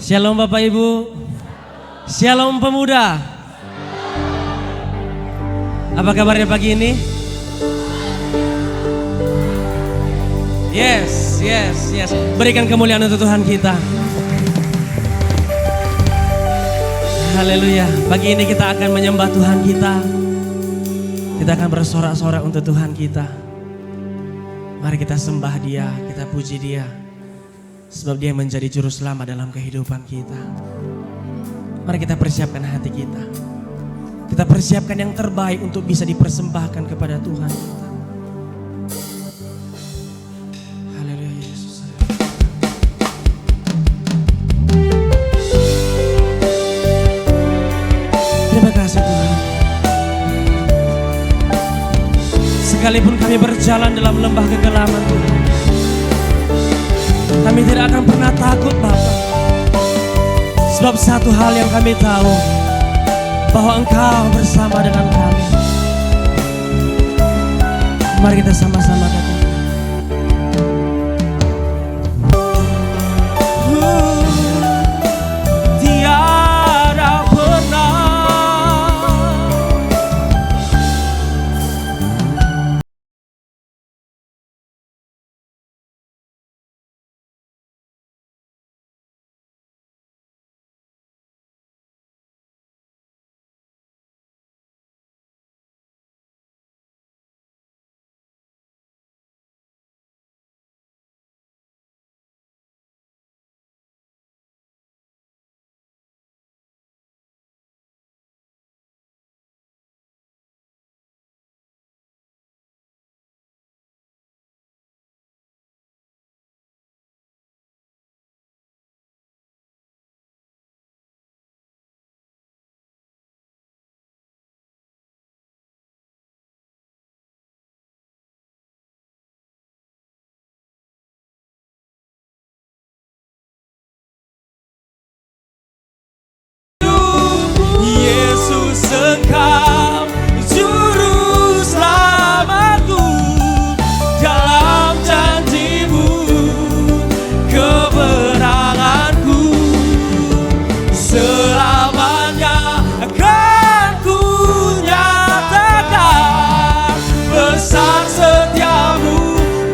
Shalom Bapak Ibu. Shalom pemuda. Apa kabarnya pagi ini? Yes. Berikan kemuliaan untuk Tuhan kita. Haleluya. Pagi ini kita akan menyembah Tuhan kita. Kita akan bersorak-sorak untuk Tuhan kita. Mari kita sembah Dia, kita puji Dia. Sebab Dia menjadi juru selamat dalam kehidupan kita. Mari kita persiapkan hati kita. Kita persiapkan yang terbaik untuk bisa dipersembahkan kepada Tuhan kita. Haleluya Yesus. Terima kasih Tuhan. Sekalipun kami berjalan dalam lembah kegelapan Tuhan, kami tidak akan pernah takut Bapa. Sebab satu hal yang kami tahu, bahwa Engkau bersama dengan kami. Mari kita sama-sama katakan. Tiada pernah Engkau juru selamatku, dalam janji-Mu kebenaran-Ku selamanya akan Ku nyatakan. Besar setia-Mu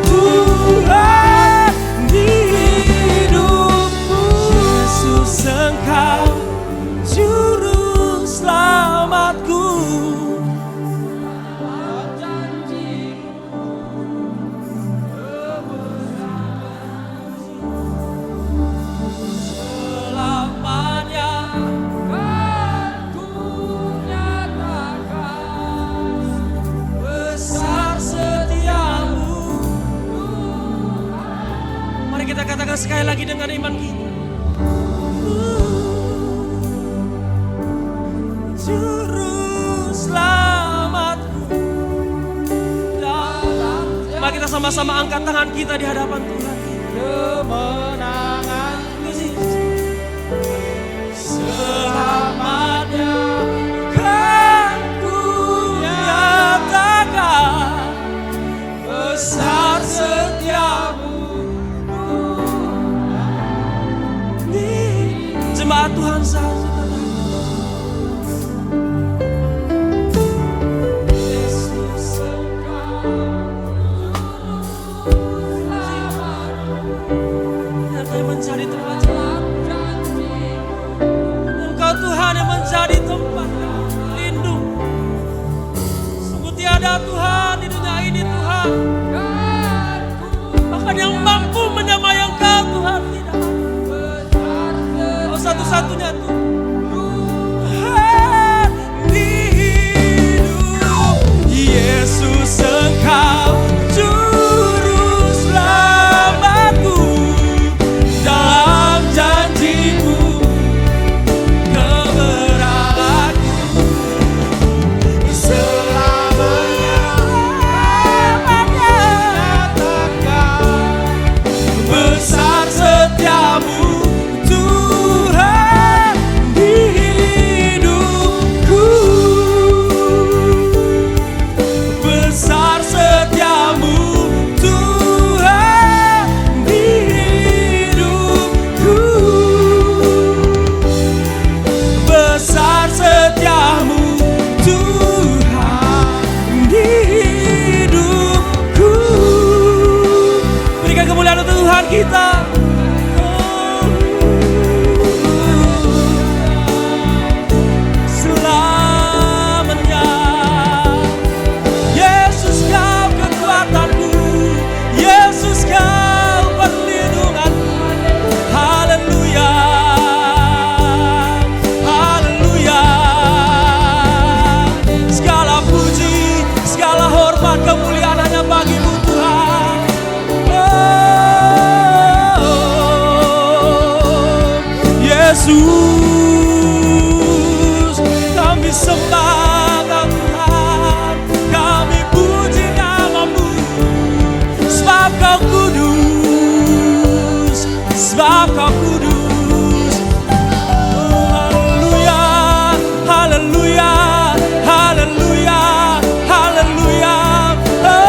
Tuhan di hidupku. Yesus Engkau juru selamatku. Selamanya kan Ku nyatakan. Besar setia-Mu. Mari kita katakan sekali lagi dengan iman kita. Juru selamatku. Mari kita sama-sama angkat tangan kita di hadapan Tuhan. Kemenangan selamanya kan Ku nyatakan. Besar setia-Mu di jemaat Tuhan saja. Mencari tempat Engkau Tuhan yang menjadi tempat lindung. Sungguh tiada Tuhan di dunia ini Tuhan, bahkan yang mampu menyamai Engkau Tuhan tidak. Kau satu-satunya Tuhan di hidup. Yesus Engkau juru selamatku, dalam janji-Mu kebenaran-Ku selamanya nyatakan. Besar setia-Mu Tuhan Yesus. Kami sembah Kau Tuhan, kami puji nama-Mu, sebab Kau kudus, sebab Kau kudus. Oh, haleluya, haleluya, haleluya, haleluya. Oh,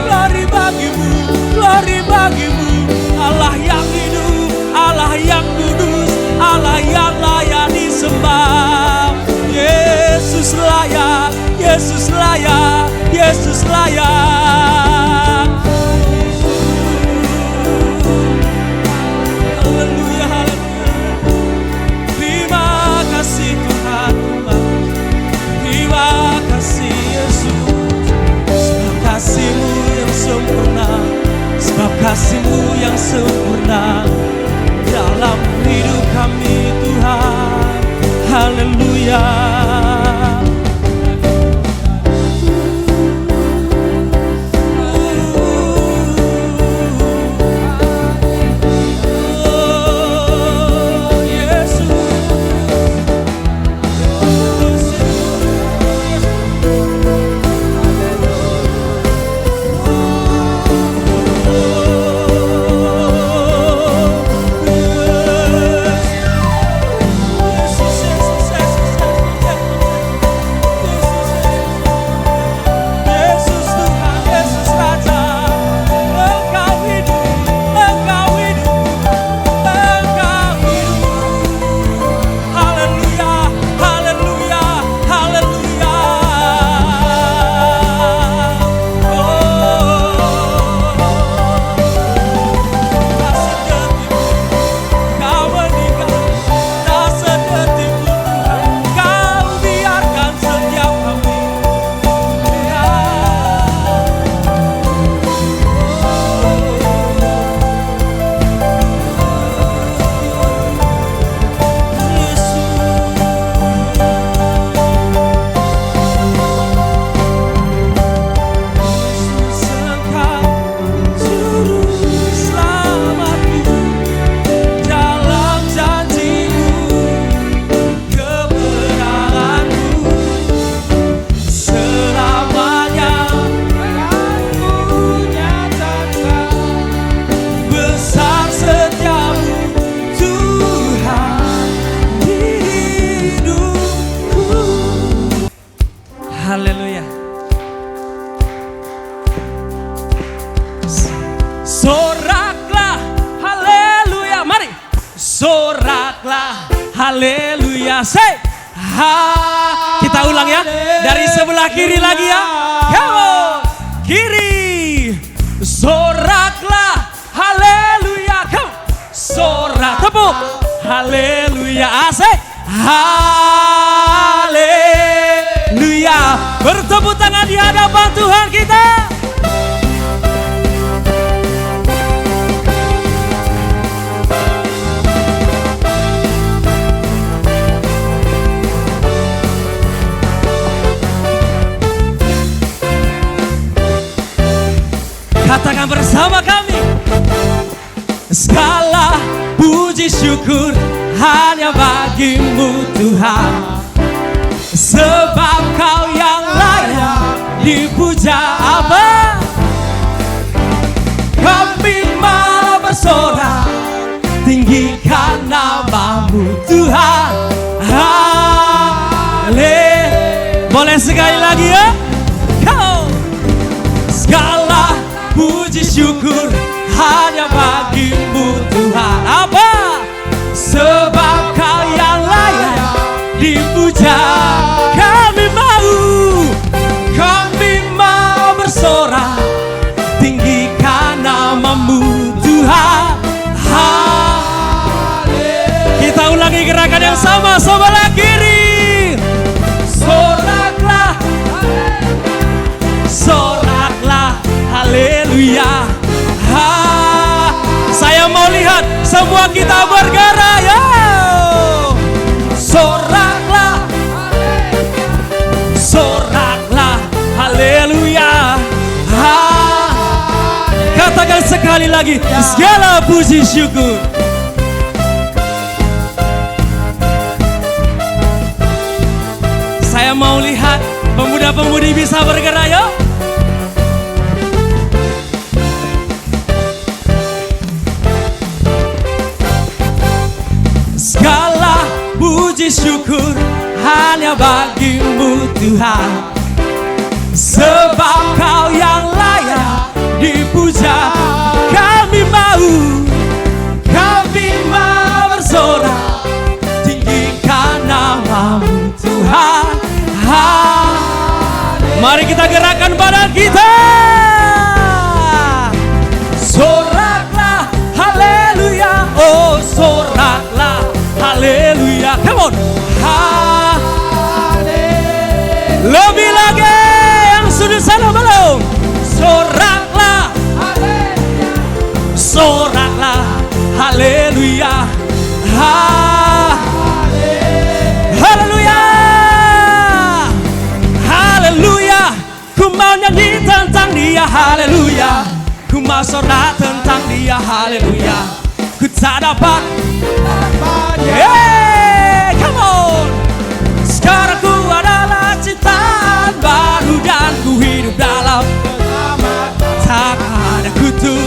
glory bagimu, glory bagimu, Allah yang hidup, Allah yang kudus, Allah yang layak disembah. Yesus layak, Yesus layak, Yesus layak. Haleluya, haleluya. Terima kasih Tuhan, terima kasih Yesus. Sebab kasih-Mu yang sempurna, sebab kasih-Mu yang sempurna dalam hidup kami Tuhan. Haleluya. Haleluya. Soraklah, haleluya. Mari, soraklah, haleluya. Say, kita ulang ya. Dari sebelah kiri lagi ya. Come, kiri. Soraklah, haleluya. Come, sorak, tepuk, haleluya. Say, haleluya. Bertepuk tangan di hadapan Tuhan kita. Katakan bersama kami. Segala puji syukur hanya bagi-Mu Tuhan, sebab Kau yang layak dipuja. Apa? Kami mau bersorak, tinggikan nama-Mu Tuhan. Haleluya. Boleh sekali lagi ya? Kau. Segala puji syukur hanya bagi-Mu Tuhan. Apa? Sebab Kau yang layak dipuja. Kami mau bersorak, tinggikan nama-Mu Tuhan. Kita ulangi gerakan yang sama, sebelah kiri. Soraklah, soraklah, haleluya. Saya mau lihat semua kita bergerak ya. Soraklah, soraklah, haleluya. Katakan sekali sekali lagi segala puji syukur. Saya mau lihat pemuda-pemudi bisa bergerak, yuk. Segala puji syukur hanya bagimu Tuhan, sebab Kau yang layak dipuja. Kami mau bersorak, tinggikan namamu Tuhan. Mari kita gerakkan badan kita. Soraklah haleluya, oh soraklah haleluya. Come on. Lebih lagi yang sudah sana belum. Soraklah haleluya, soraklah haleluya. Haleluya, haleluya. Ku mau nyanyi tentang dia, haleluya. Ku mau sorak tentang dia, haleluya. Ku tak dapat, yeah, come on. Sekarang ku adalah ciptaan baru dan ku hidup dalam tak ada kutu.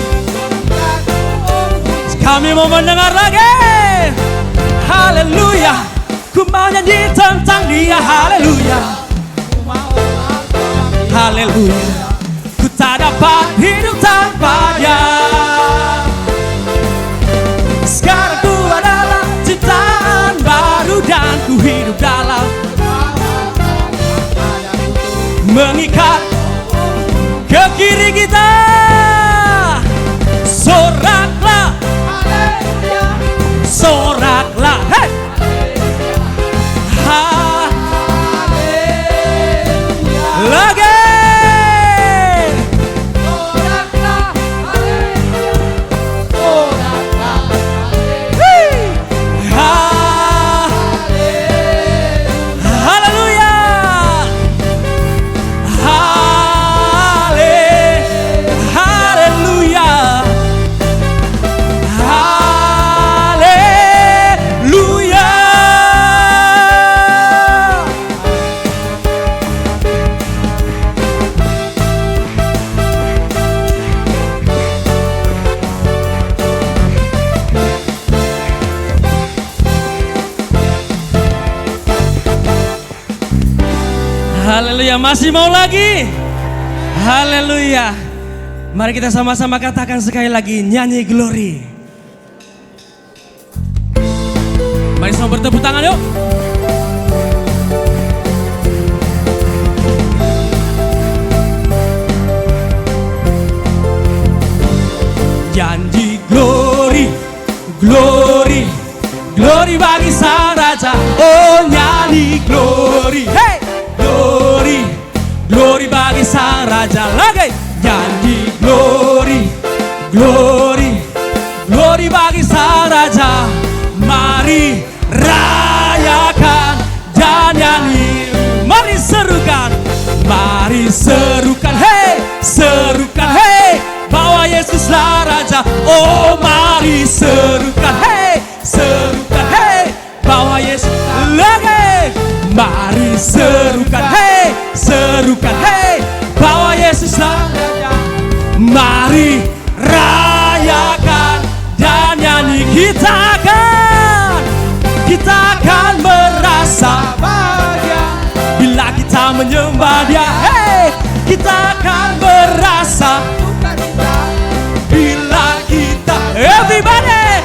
Kami mau mendengar lagi, haleluya. Ku mau nyanyi tentang dia, haleluya. Haleluya, ku tak dapat hidup tanpa dia. Sekarang ku adalah ciptaan baru dan ku hidup dalam mengikat ke kiri kita. Soraklah, soraklah, hey. Lagi. Haleluya, masih mau lagi? Haleluya. Mari kita sama-sama katakan sekali lagi, nyanyi glory. Mari sama bertepuk tangan yuk. Janji glory, glory, glory bagi Sang Raja. Oh nyanyi glory, hey. Glory, glory bagi Sang Raja. Lagi nyanyi glory, glory, glory bagi Sang Raja. Mari rayakan dan nyanyi. Mari serukan, mari serukan, hey, serukan, hey, bahwa Yesuslah Raja. Oh mari serukan, hey, serukan, hey, bahwa Yesus lagi. Mari serukan, hey, serukan, hey, bahwa Yesuslah Raja. Mari rayakan dan nyanyi. Kita akan merasa bahagia bila kita menyembah Dia. Hey, kita akan merasa sukacita bila kita. Everybody,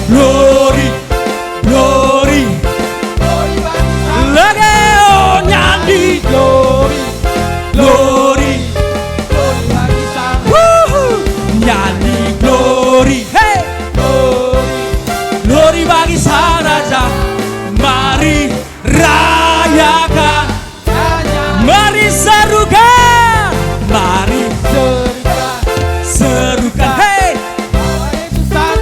glory, glory. Lagi oh nyanyi glory, glory, glory bagi Sang Raja. Nyanyi glory, hey, glory, glory bagi Sang Raja. Mari rayakan, mari serukan, mari serukan, serukan, hey,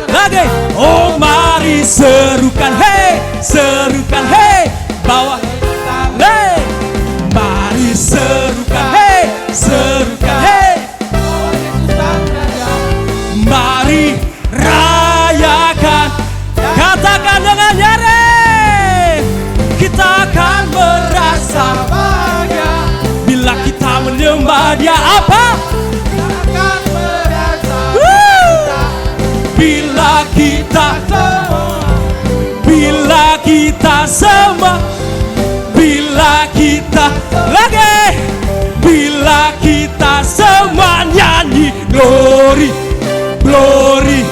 lagi oh mari serukan, hey, serukan, hey, bawah, hey, mari serukan, hey, serukan, hey, mari kita semua, bila kita semua nyanyi glory, glory,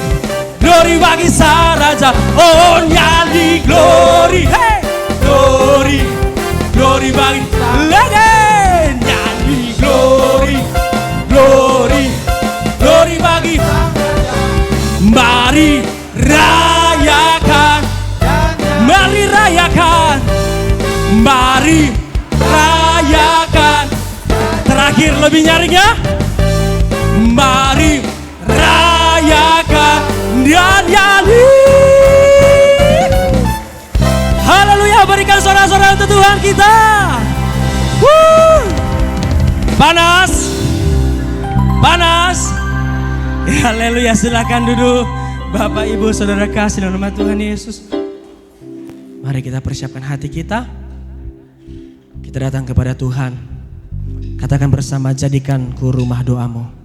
glory bagi Sang Raja. Oh nyanyi glory, hey, glory, glory bagi lagi, nyanyi glory, glory, glory bagi Sang Raja. Mari rayakan, mari rayakan, mari rayakan. Terakhir lebih nyaringnya, mari rayakan dan nyanyi. Haleluya, berikan sorak-sorai untuk Tuhan kita. Panas, panas. Haleluya, silakan duduk. Bapak, Ibu, Saudara kasih dalam nama Tuhan Yesus. Mari kita persiapkan hati kita. Kita datang kepada Tuhan. Katakan bersama, jadikanku rumah doamu.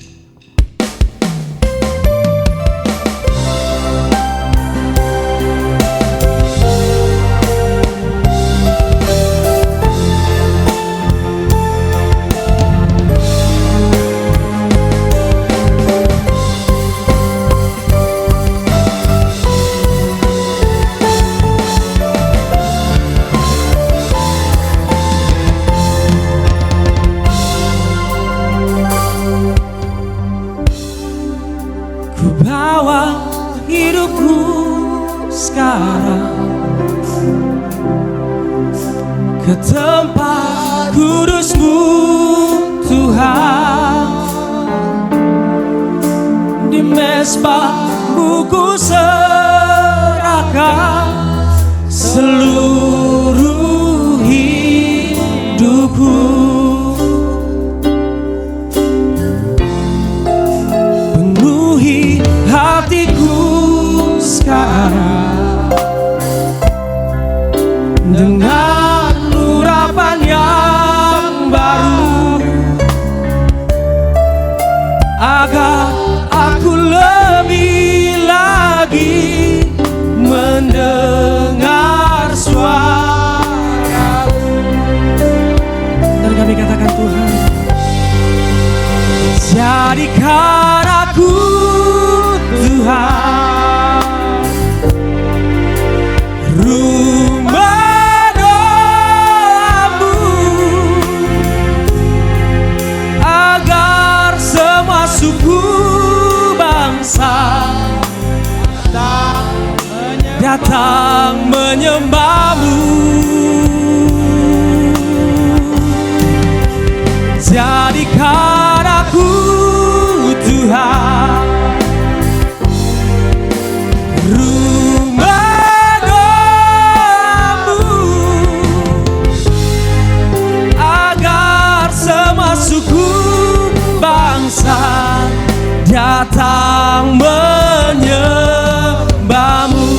Hidupku sekarang ke tempat kudus-Mu Tuhan, di mezbah-Mu ku serahkan seluruh hidupku. Penuhi hatiku sekarang dengan urapan yang baru, agar aku lebih lagi mendengar suara-Mu. Dan kami katakan, Tuhan, jadikan aku Tuhan rumah doamu, agar semua suku bangsa datang menyembah-Mu. Jadikan aku Tuhan rumah doamu, agar semua suku bangsa datang menyembah-Mu.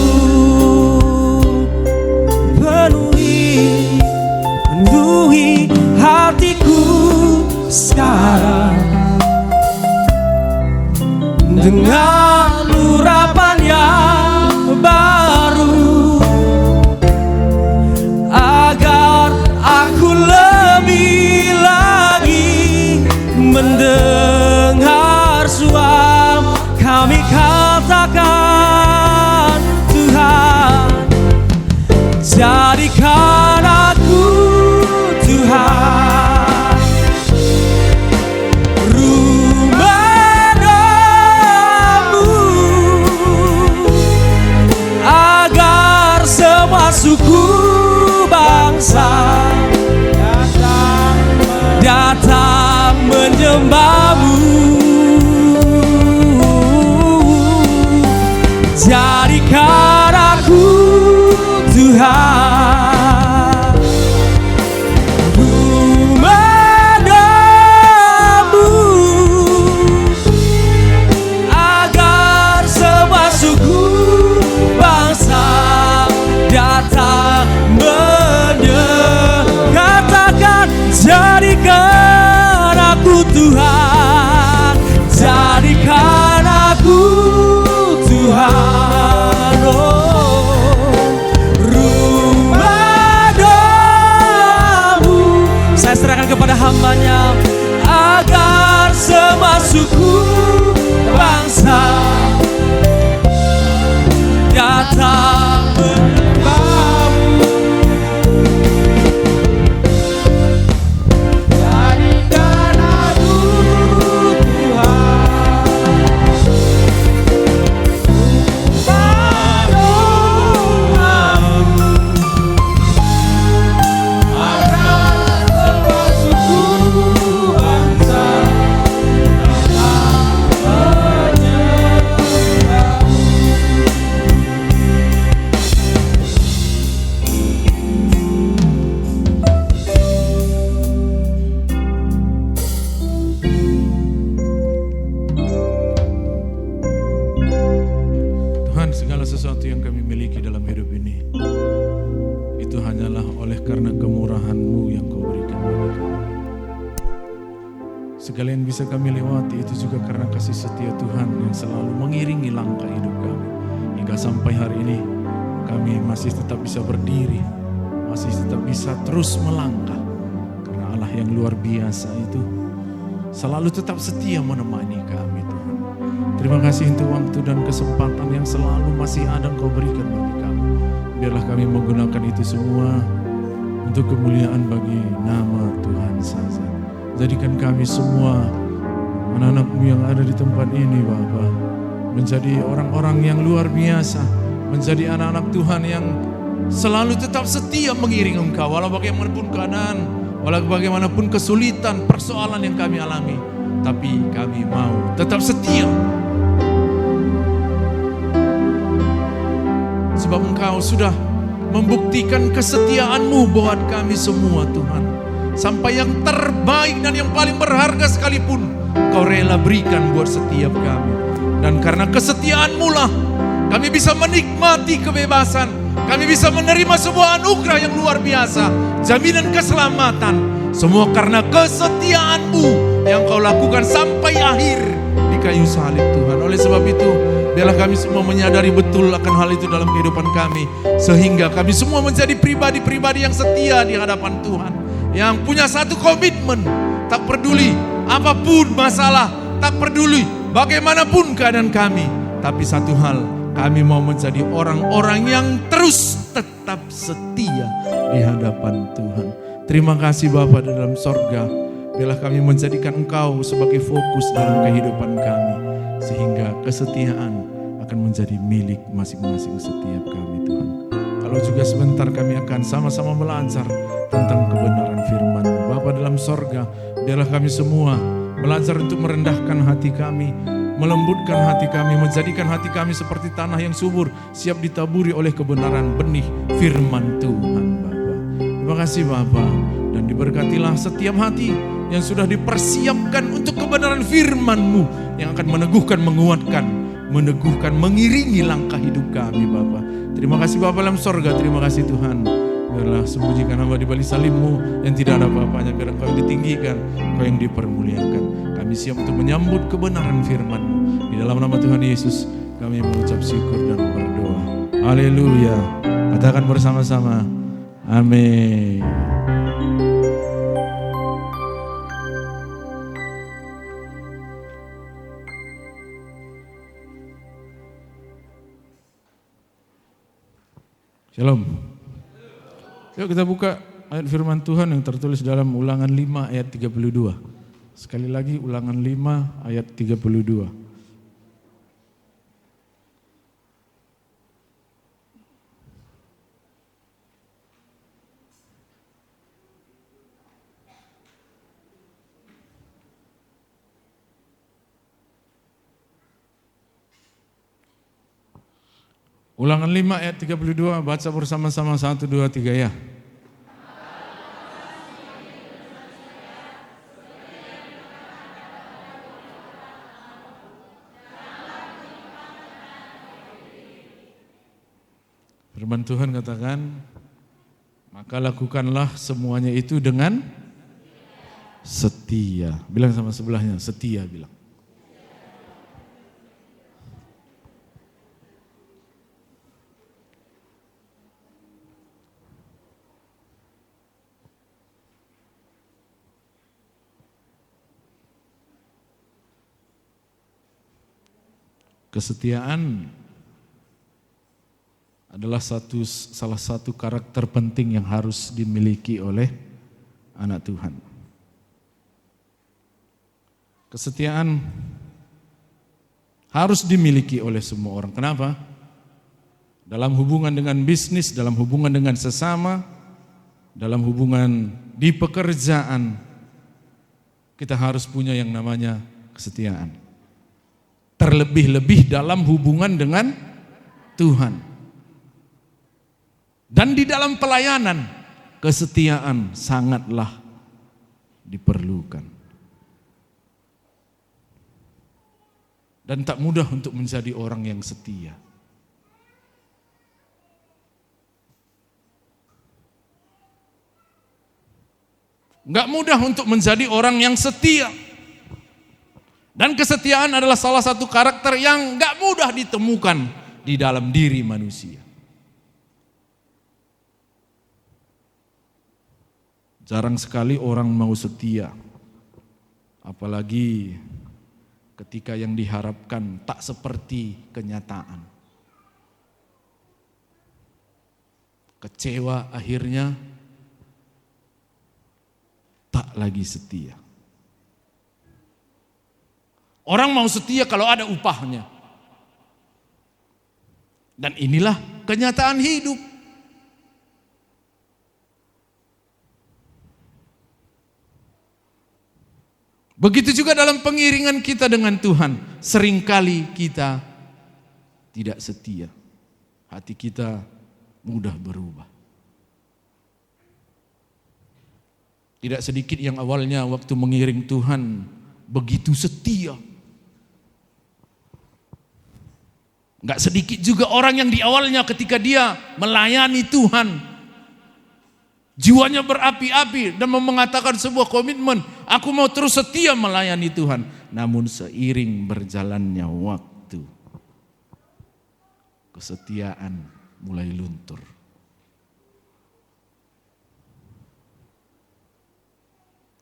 Penuhi hatiku sekarang dengan urapan yang baru, agar aku lebih lagi mendengar suara-Mu. Kami katakan, Tuhan, jadikan aku Tuhan rumah doamu, agar semua suku bangsa datang menyembah-Mu. Jadikan aku Tuhan rumah doamu, agar semua suku bangsa datang katakan, jadikan aku Tuhan, jadikan aku Tuhan, oh, rumah yang kami miliki dalam hidup ini, itu hanyalah oleh karena kemurahan-Mu yang Kau berikan bagi kami. Segala yang bisa kami lewati itu juga karena kasih setia Tuhan yang selalu mengiringi langkah hidup kami. Hingga sampai hari ini kami masih tetap bisa berdiri, masih tetap bisa terus melangkah. Karena Allah yang luar biasa itu selalu tetap setia menemani kami Tuhan. Terima kasih untuk waktu dan kesempatan yang selalu masih ada Kau berikan bagi kami. Biarlah kami menggunakan itu semua untuk kemuliaan bagi nama Tuhan saja. Jadikan kami semua anak-anak-Mu yang ada di tempat ini Bapa menjadi orang-orang yang luar biasa, menjadi anak-anak Tuhan yang selalu tetap setia mengiring Engkau walau bagaimanapun keadaan, walau bagaimanapun kesulitan, persoalan yang kami alami, tapi kami mau tetap setia. Sebab Engkau sudah membuktikan kesetiaan-Mu buat kami semua Tuhan. Sampai yang terbaik dan yang paling berharga sekalipun Kau rela berikan buat setiap kami. Dan karena kesetiaan-Mu lah kami bisa menikmati kebebasan. Kami bisa menerima sebuah anugerah yang luar biasa. Jaminan keselamatan. Semua karena kesetiaan-Mu yang Kau lakukan sampai akhir di kayu salib Tuhan. Oleh sebab itu biarlah kami semua menyadari betul akan hal itu dalam kehidupan kami. Sehingga kami semua menjadi pribadi-pribadi yang setia di hadapan Tuhan. Yang punya satu komitmen, tak peduli apapun masalah, tak peduli bagaimanapun keadaan kami. Tapi satu hal, kami mau menjadi orang-orang yang terus tetap setia di hadapan Tuhan. Terima kasih Bapa di dalam sorga. Biarlah kami menjadikan Engkau sebagai fokus dalam kehidupan kami. Sehingga kesetiaan akan menjadi milik masing-masing setiap kami Tuhan. Kalau juga sebentar kami akan sama-sama belajar tentang kebenaran firman-Mu. Bapa dalam sorga, biarlah kami semua belajar untuk merendahkan hati kami, melembutkan hati kami, menjadikan hati kami seperti tanah yang subur, siap ditaburi oleh kebenaran benih firman Tuhan Bapa. Terima kasih Bapa, dan diberkatilah setiap hati yang sudah dipersiapkan untuk kebenaran firman-Mu yang akan meneguhkan, menguatkan, meneguhkan, mengiringi langkah hidup kami Bapa. Terima kasih Bapa dalam sorga, terima kasih Tuhan. Biarlah sembunyikan hamba di balik salib-Mu yang tidak ada apa-apanya. Biar Engkau yang ditinggikan, Engkau yang dipermuliakan. Kami siap untuk menyambut kebenaran firman-Mu. Di dalam nama Tuhan Yesus kami mengucap syukur dan berdoa. Haleluya. Katakan bersama-sama. Amin. Shalom. Yuk kita buka ayat firman Tuhan yang tertulis dalam Ulangan 5 ayat 32. Sekali lagi Ulangan 5 ayat 32. Ulangan 5 ayat 32, baca bersama-sama 1, 2, 3 ya. Firman Tuhan katakan, maka lakukanlah semuanya itu dengan setia. Bilang sama sebelahnya, setia bilang. Kesetiaan adalah salah satu karakter penting yang harus dimiliki oleh anak Tuhan. Kesetiaan harus dimiliki oleh semua orang. Kenapa? Dalam hubungan dengan bisnis, dalam hubungan dengan sesama, dalam hubungan di pekerjaan, kita harus punya yang namanya kesetiaan. Terlebih-lebih dalam hubungan dengan Tuhan. Dan di dalam pelayanan, kesetiaan sangatlah diperlukan. Dan tak mudah untuk menjadi orang yang setia. Nggak mudah untuk menjadi orang yang setia. Dan kesetiaan adalah salah satu karakter yang nggak mudah ditemukan di dalam diri manusia. Jarang sekali orang mau setia, apalagi ketika yang diharapkan tak seperti kenyataan. Kecewa akhirnya tak lagi setia. Orang mau setia kalau ada upahnya. Dan inilah kenyataan hidup. Begitu juga dalam pengiringan kita dengan Tuhan. Seringkali kita tidak setia. Hati kita mudah berubah. Tidak sedikit yang awalnya waktu mengiring Tuhan begitu setia. Enggak sedikit juga orang yang di awalnya ketika dia melayani Tuhan, jiwanya berapi-api dan mengatakan sebuah komitmen, aku mau terus setia melayani Tuhan. Namun seiring berjalannya waktu, kesetiaan mulai luntur.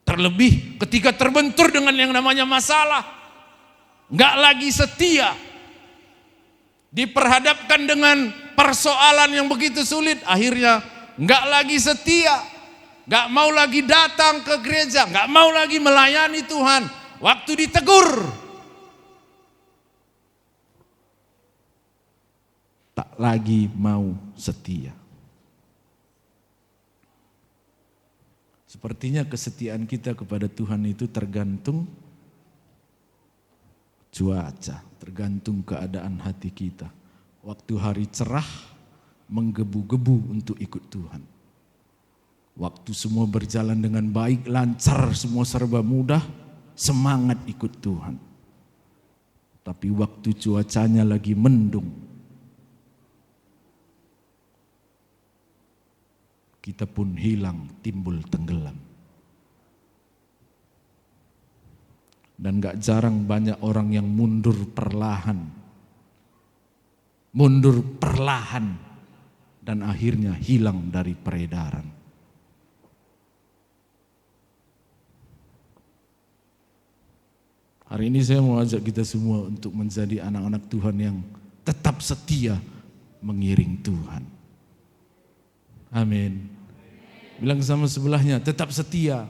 Terlebih ketika terbentur dengan yang namanya masalah, enggak lagi setia. Diperhadapkan dengan persoalan yang begitu sulit, akhirnya enggak lagi setia, enggak mau lagi datang ke gereja, enggak mau lagi melayani Tuhan. Waktu ditegur, tak lagi mau setia. Sepertinya kesetiaan kita kepada Tuhan itu tergantung cuaca, tergantung keadaan hati kita. Waktu hari cerah, menggebu-gebu untuk ikut Tuhan. Waktu semua berjalan dengan baik, lancar, semua serba mudah, semangat ikut Tuhan. Tapi waktu cuacanya lagi mendung, kita pun hilang, timbul tenggelam. Dan gak jarang banyak orang yang mundur perlahan. Mundur perlahan. Dan akhirnya hilang dari peredaran. Hari ini saya mau ajak kita semua untuk menjadi anak-anak Tuhan yang tetap setia mengiring Tuhan. Amin. Bilang sama sebelahnya, tetap setia.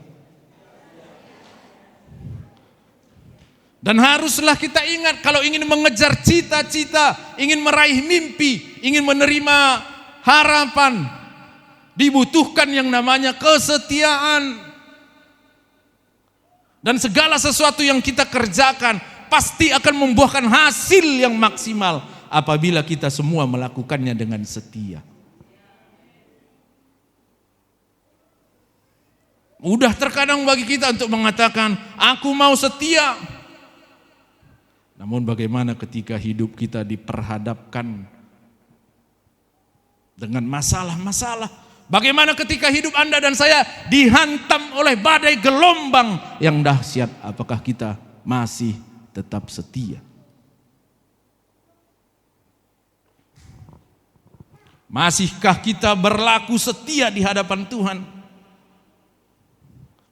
Dan haruslah kita ingat kalau ingin mengejar cita-cita, ingin meraih mimpi, ingin menerima harapan, dibutuhkan yang namanya kesetiaan. Dan segala sesuatu yang kita kerjakan pasti akan membuahkan hasil yang maksimal apabila kita semua melakukannya dengan setia. Mudah terkadang bagi kita untuk mengatakan, aku mau setia. Namun bagaimana ketika hidup kita diperhadapkan dengan masalah-masalah? Bagaimana ketika hidup Anda dan saya dihantam oleh badai gelombang yang dahsyat? Apakah kita masih tetap setia? Masihkah kita berlaku setia di hadapan Tuhan?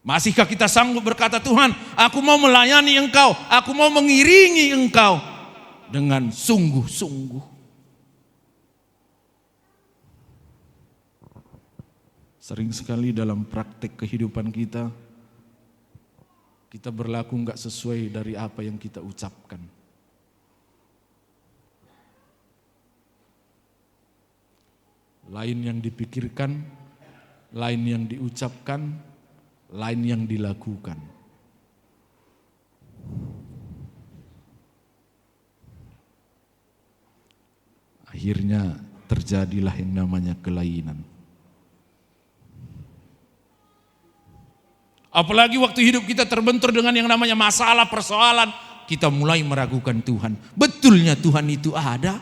Masihkah kita sanggup berkata, Tuhan, aku mau melayani Engkau, aku mau mengiringi Engkau dengan sungguh-sungguh. Sering sekali dalam praktek kehidupan kita berlaku enggak sesuai dari apa yang kita ucapkan. Lain yang dipikirkan, lain yang diucapkan, lain yang dilakukan. Akhirnya terjadilah yang namanya kelainan. Apalagi waktu hidup kita terbentur dengan yang namanya masalah, persoalan, kita mulai meragukan Tuhan. Betulnya Tuhan itu ada?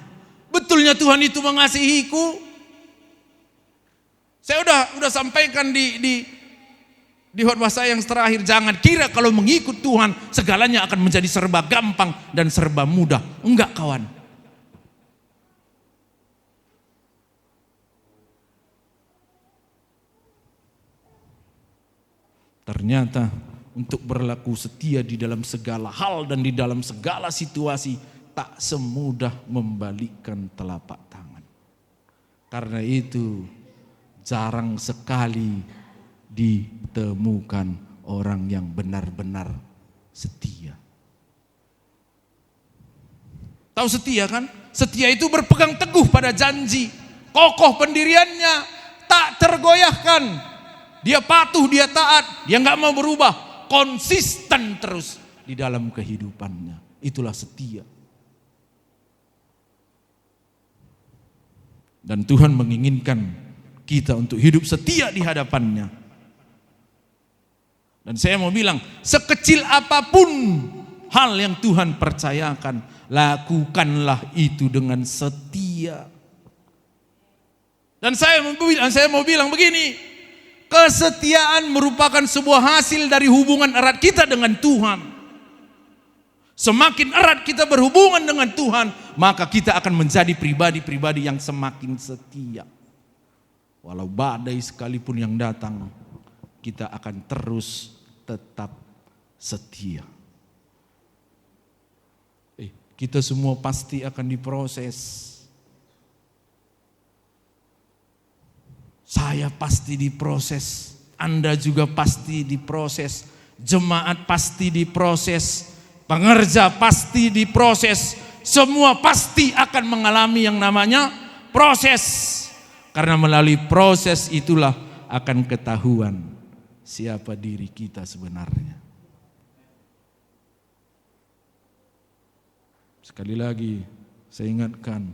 Betulnya Tuhan itu mengasihiku? Saya udah sampaikan di Di khotbah saya yang terakhir, jangan kira kalau mengikut Tuhan segalanya akan menjadi serba gampang dan serba mudah. Enggak kawan. Ternyata untuk berlaku setia di dalam segala hal dan di dalam segala situasi tak semudah membalikkan telapak tangan. Karena itu jarang sekali ditemukan orang yang benar-benar setia. Tahu setia kan? Setia itu berpegang teguh pada janji, kokoh pendiriannya, tak tergoyahkan. Dia patuh, dia taat, dia nggak mau berubah, konsisten terus di dalam kehidupannya. Itulah setia. Dan Tuhan menginginkan kita untuk hidup setia di hadapannya. Dan saya mau bilang, sekecil apapun hal yang Tuhan percayakan, lakukanlah itu dengan setia. Dan saya mau bilang begini, kesetiaan merupakan sebuah hasil dari hubungan erat kita dengan Tuhan. Semakin erat kita berhubungan dengan Tuhan, maka kita akan menjadi pribadi-pribadi yang semakin setia. Walau badai sekalipun yang datang, kita akan terus tetap setia. Kita semua pasti akan diproses. Saya pasti diproses. Anda juga pasti diproses. Jemaat pasti diproses. Pengerja pasti diproses. Semua pasti akan mengalami yang namanya proses. Karena melalui proses itulah akan ketahuan siapa diri kita sebenarnya. Sekali lagi saya ingatkan,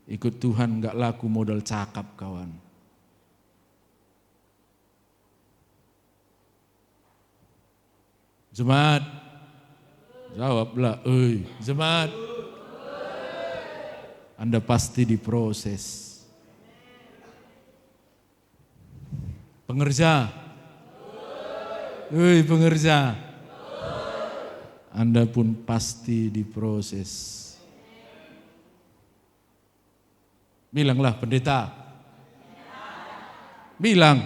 ikut Tuhan gak laku modal cakap kawan. Jemaat, jawablah, jemaat. Anda pasti diproses. Pengerja, pengerja, Anda pun pasti diproses. Bilanglah pendeta. Bilang.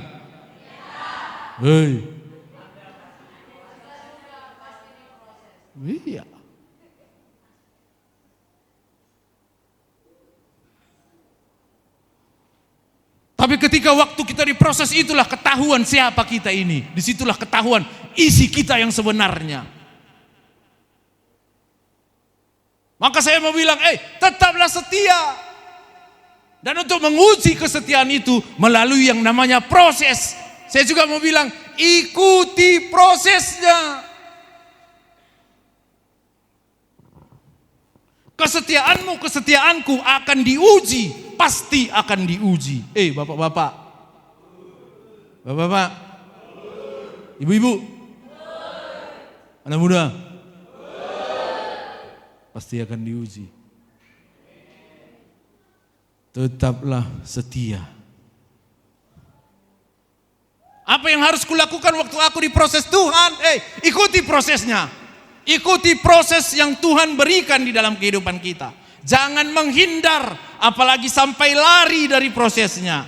Iya. Tapi ketika waktu kita diproses itulah ketahuan siapa kita ini. Disitulah ketahuan isi kita yang sebenarnya. Maka saya mau bilang, tetaplah setia. Dan untuk menguji kesetiaan itu melalui yang namanya proses. Saya juga mau bilang, ikuti prosesnya. Kesetiaanmu, kesetiaanku akan diuji. Pasti akan diuji. Bapak-bapak. Bapak-bapak. Ibu-ibu. Anak muda. Pasti akan diuji. Tetaplah setia. Apa yang harus kulakukan waktu aku diproses Tuhan? Ikuti prosesnya. Ikuti proses yang Tuhan berikan di dalam kehidupan kita. Jangan menghindar, apalagi sampai lari dari prosesnya.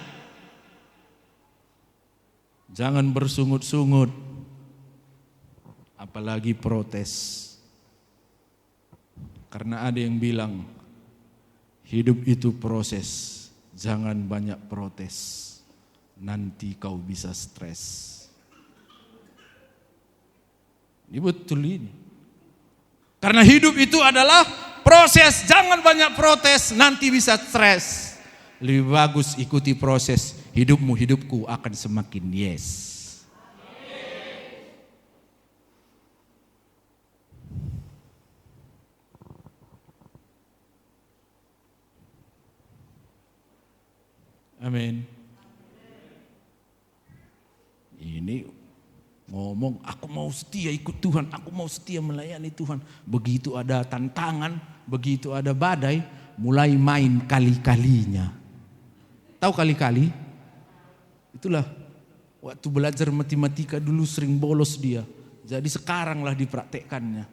Jangan bersungut-sungut, apalagi protes. Karena ada yang bilang, hidup itu proses, jangan banyak protes, nanti kau bisa stres. Ini betul ini. Karena hidup itu adalah proses, jangan banyak protes, nanti bisa stres. Lebih bagus ikuti proses, hidupmu, hidupku akan semakin yes. Amin. Ini ngomong, aku mau setia ikut Tuhan, aku mau setia melayani Tuhan. Begitu ada tantangan, begitu ada badai, mulai main kali-kalinya. Tahu kali-kali? Itulah Waktu belajar matematika dulu sering bolos dia. Jadi sekaranglah dipraktekkannya.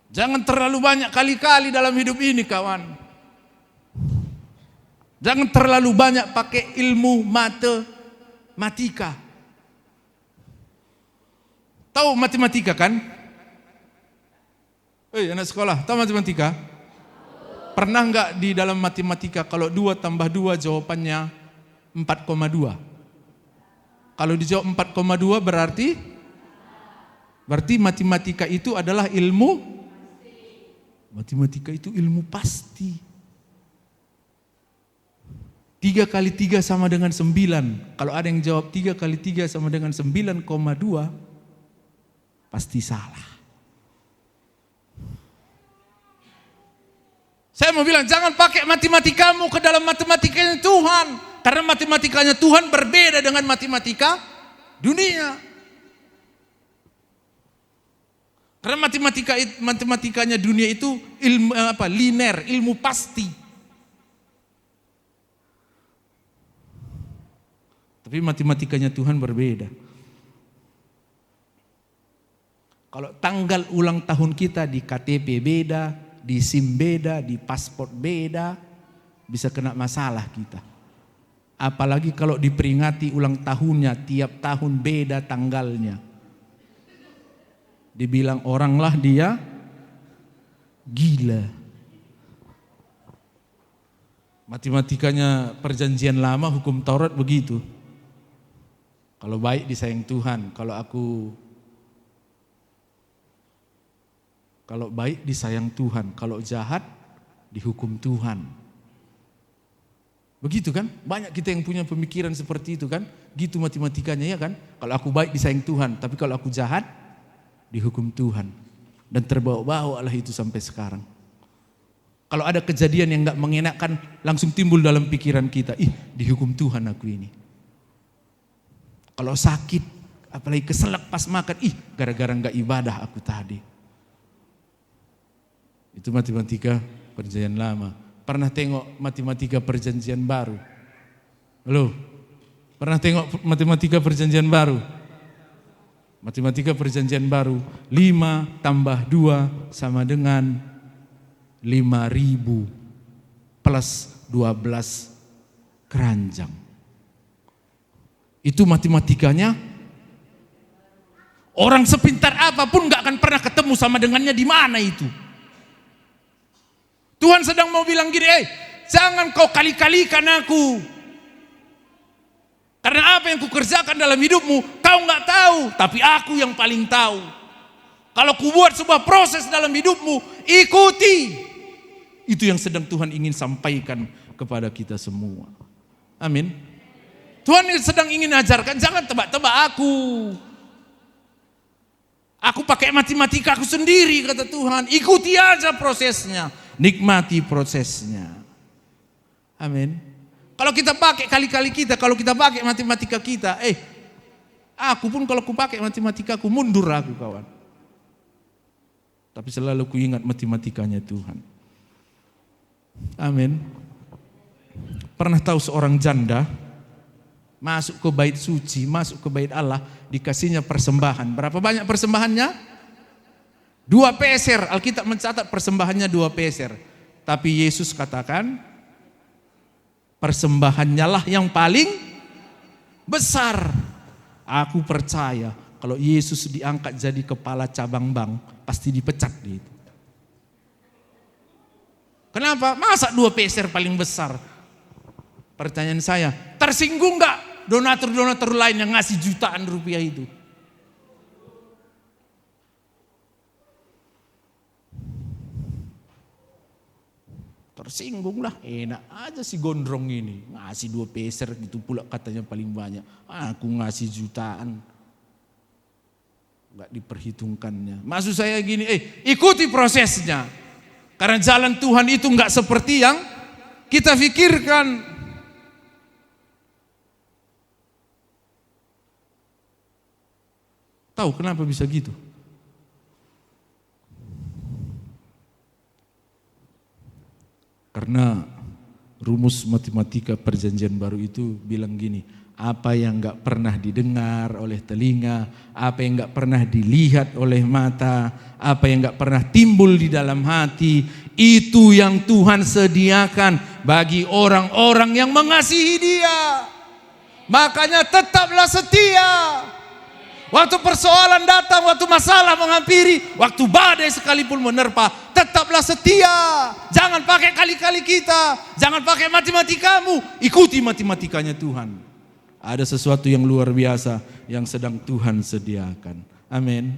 Jangan terlalu banyak kali-kali dalam hidup ini kawan. Jangan terlalu banyak pakai ilmu matematika. Tahu matematika kan? Anak sekolah, tahu matematika? Pernah enggak di dalam matematika kalau 2 tambah 2 jawabannya 4,2? Kalau dijawab 4,2 berarti matematika itu adalah ilmu? Matematika itu ilmu pasti. 3 kali 3 sama dengan 9. Kalau ada yang jawab 3 kali 3 sama dengan 9,2, pasti salah. Saya mau bilang jangan pakai matematikamu ke dalam matematikanya Tuhan. Karena matematikanya Tuhan berbeda dengan matematika dunia. Karena matematikanya dunia itu ilmu linear, ilmu pasti. Tapi matematikanya Tuhan berbeda. Kalau tanggal ulang tahun kita di KTP beda, di SIM beda, di paspor beda, bisa kena masalah kita. Apalagi kalau diperingati ulang tahunnya, tiap tahun beda tanggalnya. Dibilang orang lah dia gila. Matematikanya perjanjian lama, hukum Taurat begitu. Kalau baik disayang Tuhan, kalau baik disayang Tuhan, kalau jahat dihukum Tuhan. Begitu kan? Banyak kita yang punya pemikiran seperti itu kan? Gitu matematikanya ya kan? Kalau aku baik disayang Tuhan, tapi kalau aku jahat dihukum Tuhan. Dan terbawa-bawa lah itu sampai sekarang. Kalau ada kejadian yang gak mengenakan, langsung timbul dalam pikiran kita, dihukum Tuhan aku ini. Kalau sakit, apalagi keselak pas makan, gara-gara gak ibadah aku tadi. Itu matematika perjanjian lama. Pernah tengok matematika perjanjian baru? Halo? Pernah tengok matematika perjanjian baru? Matematika perjanjian baru 5 tambah 2 sama dengan 5.000 plus 12 keranjang. Itu matematikanya. Orang sepintar apapun gak akan pernah ketemu sama dengannya di mana itu. Tuhan sedang mau bilang gini, jangan kau kali-kalikan aku. Karena apa yang kukerjakan dalam hidupmu, kau gak tahu, tapi aku yang paling tahu. Kalau kubuat sebuah proses dalam hidupmu, ikuti. Itu yang sedang Tuhan ingin sampaikan kepada kita semua. Amin. Tuhan sedang ingin ajarkan, jangan tebak-tebak aku. Aku pakai matematika aku sendiri, kata Tuhan. Ikuti aja prosesnya. Nikmati prosesnya. Amin. Kalau kita pakai kali-kali kita, kalau kita pakai matematika kita, aku pun kalau aku pakai matematika aku mundur aku kawan. Tapi selalu ku ingat matematikanya Tuhan. Amin. Pernah tahu seorang janda masuk ke bait suci, masuk ke bait Allah, dikasihnya persembahan. Berapa banyak persembahannya? 2 peser, Alkitab mencatat persembahannya 2 peser. Tapi Yesus katakan, persembahannya lah yang paling besar. Aku percaya kalau Yesus diangkat jadi kepala cabang bank, pasti dipecat dia itu. Kenapa? Masa 2 peser paling besar? Pertanyaan saya, tersinggung gak donatur-donatur lain yang ngasih jutaan rupiah itu? Tersinggung lah, enak aja si gondrong ini. Ngasih 2 peser gitu pula katanya paling banyak. Aku ngasih jutaan. Gak diperhitungkannya. Maksud saya gini, ikuti prosesnya. Karena jalan Tuhan itu gak seperti yang kita pikirkan. Tahu kenapa bisa gitu? Karena rumus matematika perjanjian baru itu bilang gini, apa yang gak pernah didengar oleh telinga, apa yang gak pernah dilihat oleh mata, apa yang gak pernah timbul di dalam hati, itu yang Tuhan sediakan bagi orang-orang yang mengasihi Dia. Makanya tetaplah setia. Waktu persoalan datang, waktu masalah menghampiri, waktu badai sekalipun menerpa, tetaplah setia. Jangan pakai kali-kali kita, jangan pakai matematikamu, ikuti matematikanya Tuhan. Ada sesuatu yang luar biasa yang sedang Tuhan sediakan. Amin.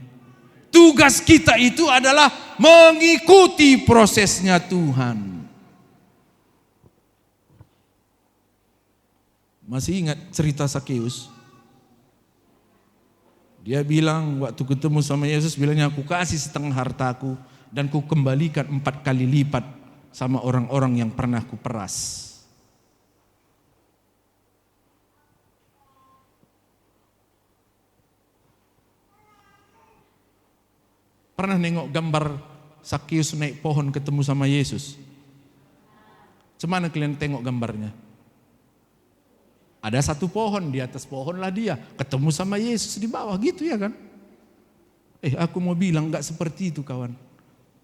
Tugas kita itu adalah mengikuti prosesnya Tuhan. Masih ingat cerita Sakeus? Dia bilang waktu ketemu sama Yesus, bilangnya, aku kasih setengah hartaku dan ku kembalikan 4 kali lipat sama orang-orang yang pernah ku peras. Pernah nengok gambar Sakeus naik pohon ketemu sama Yesus? Cemana kalian tengok gambarnya? Ada satu pohon, di atas pohon lah dia ketemu sama Yesus di bawah, gitu ya kan? Aku mau bilang gak seperti itu kawan.